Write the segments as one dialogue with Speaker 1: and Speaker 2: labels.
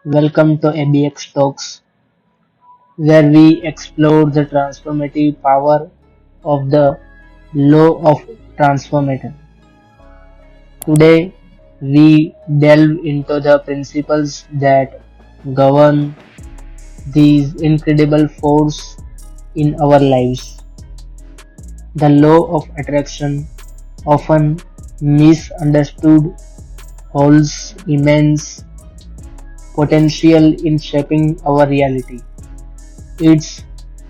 Speaker 1: Welcome to ABx Talks, where we explore the transformative power of the law of transformative. Today, we delve into the principles that govern these incredible force in our lives. The law of attraction, often misunderstood, holds immense potential in shaping our reality. It's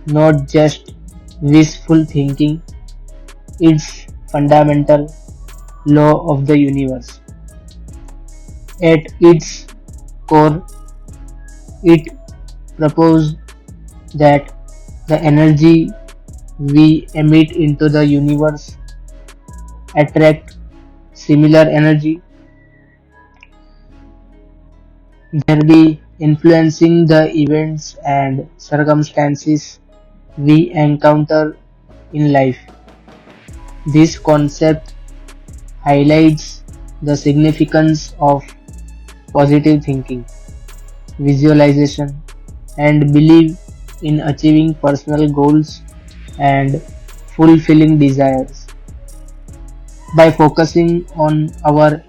Speaker 1: not just wishful thinking, it's fundamental law of the universe. At its core, it proposes that the energy we emit into the universe attract similar energy, thereby influencing the events and circumstances we encounter in life. This concept highlights the significance of positive thinking, visualization, and belief in achieving personal goals and fulfilling desires. By focusing on our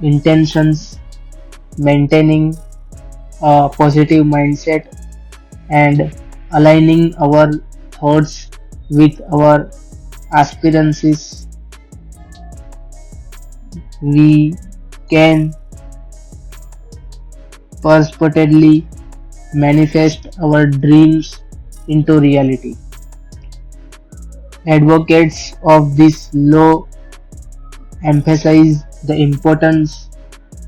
Speaker 1: intentions, maintaining a positive mindset, and aligning our thoughts with our aspirations, we can purportedly manifest our dreams into reality. Advocates of this law emphasize the importance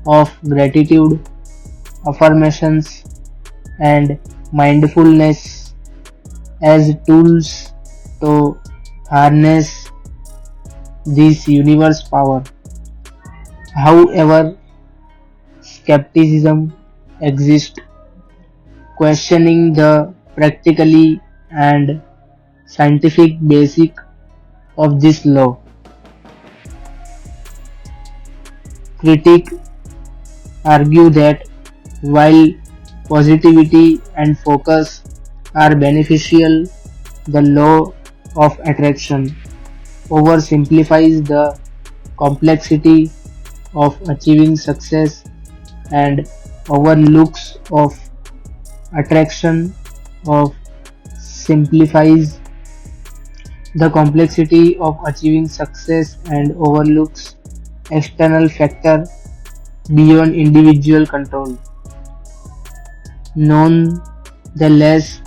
Speaker 1: of gratitude, affirmations, and mindfulness as tools to harness this universe power. However, skepticism exists, questioning the practically and scientific basis of this law. Critics argue that while positivity and focus are beneficial, the law of attraction oversimplifies the complexity of achieving success and overlooks of attraction of simplifies the complexity of achieving success and overlooks external factor beyond individual control. Nonetheless,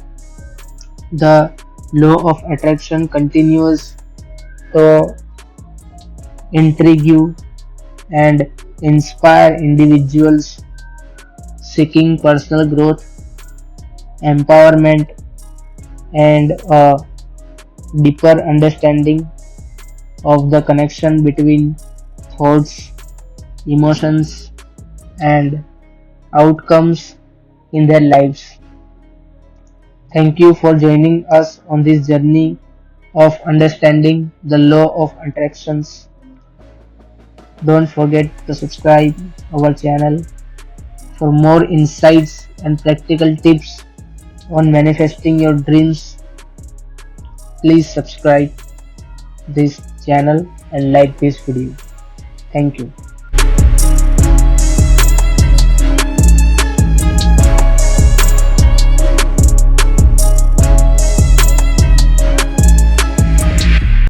Speaker 1: the law of attraction continues to intrigue and inspire individuals seeking personal growth, empowerment, and a deeper understanding of the connection between thoughts, emotions, and outcomes in their lives. Thank you for joining us on this journey of understanding the law of attractions. Don't forget to subscribe our channel for more insights and practical tips on manifesting your dreams. Please subscribe this channel and like this video. Thank you.